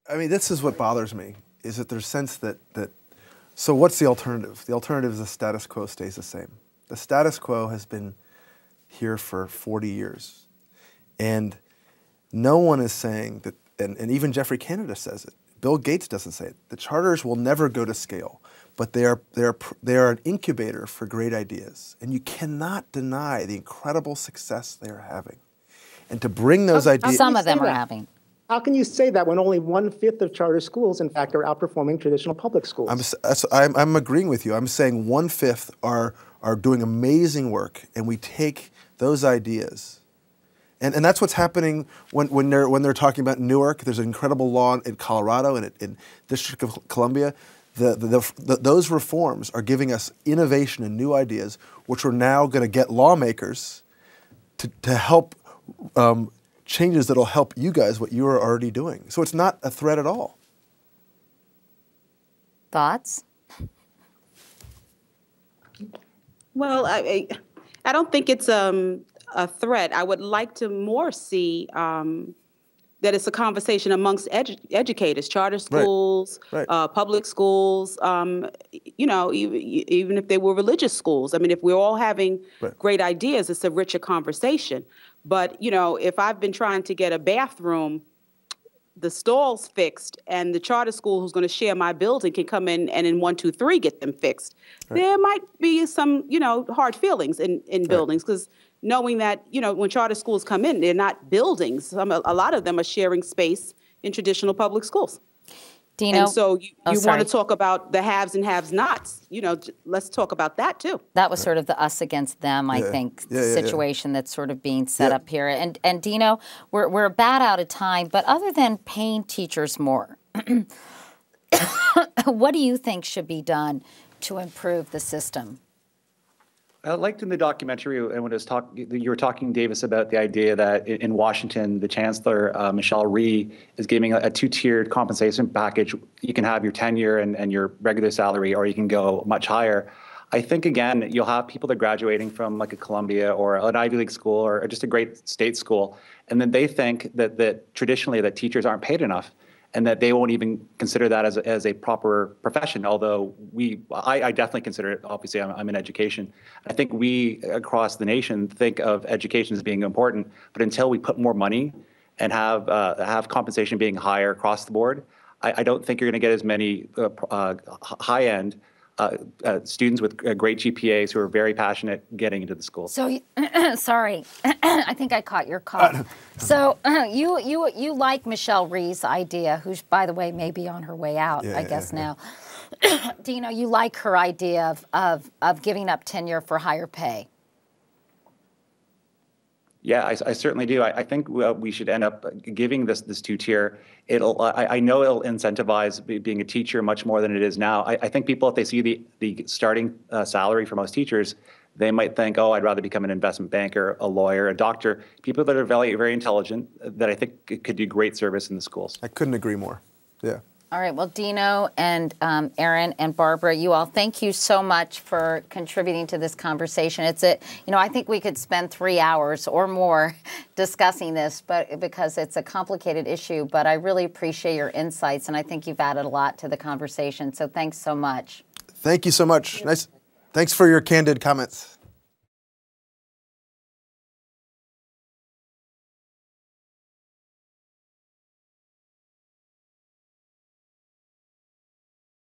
I mean, this is what bothers me, is that there's sense that, so what's the alternative? The alternative is the status quo stays the same. The status quo has been here for 40 years. And no one is saying that, and even Jeffrey Canada says it, Bill Gates doesn't say it, the charters will never go to scale, but they are an incubator for great ideas. And you cannot deny the incredible success they are having. And to bring those ideas— Some of them are having. How can you say that when only 1/5 of charter schools, in fact, are outperforming traditional public schools? I'm agreeing with you. I'm saying 1/5 are doing amazing work, and we take those ideas. And that's what's happening when they're talking about Newark. There's an incredible law in Colorado and in District of Columbia. Those reforms are giving us innovation and new ideas, which are now going to get lawmakers to help changes that'll help you guys, what you are already doing. So it's not a threat at all. Thoughts? Well, I don't think it's a threat. I would like to more see that it's a conversation amongst educators, charter schools, right. Public schools, even if they were religious schools. I mean, if we're all having great ideas, it's a richer conversation. But, if I've been trying to get a bathroom, the stalls fixed, and the charter school who's going to share my building can come in and in 1, 2, 3 get them fixed, there might be some, hard feelings in buildings, because knowing that, when charter schools come in, they're not buildings. A lot of them are sharing space in traditional public schools. Dino, and so you want to talk about the haves and have-nots. Let's talk about that too. That was sort of the us against them, I think, situation that's sort of being set up here. And Dino, we're about out of time, but other than paying teachers more, what do you think should be done to improve the system? I liked in the documentary, and when you were talking, Davis, about the idea that in Washington, the Chancellor, Michelle Rhee, is giving a 2-tiered compensation package. You can have your tenure and your regular salary, or you can go much higher. I think, again, you'll have people that are graduating from like a Columbia or an Ivy League school or just a great state school, and then they think that traditionally that teachers aren't paid enough, and that they won't even consider that as a proper profession, although I definitely consider it. Obviously, I'm in education. I think we, across the nation, think of education as being important, but until we put more money and have compensation being higher across the board, I don't think you're going to get as many high-end students with great GPAs who are very passionate getting into the school. So, sorry, I think I caught your cough. So you like Michelle Rhee's idea, who's, by the way, may be on her way out, I guess now. Dino, you like her idea of giving up tenure for higher pay? Yeah, I certainly do. I think we should end up giving this 2-tier. I know it'll incentivize being a teacher much more than it is now. I think people, if they see the starting salary for most teachers, they might think, oh, I'd rather become an investment banker, a lawyer, a doctor. People that are very, very intelligent that I think could do great service in the schools. I couldn't agree more. Yeah. All right. Well, Dino and Aaron and Barbara, you all, thank you so much for contributing to this conversation. I think we could spend 3 hours or more discussing this, but because it's a complicated issue. But I really appreciate your insights, and I think you've added a lot to the conversation. So thanks so much. Thank you so much. Nice. Thanks for your candid comments.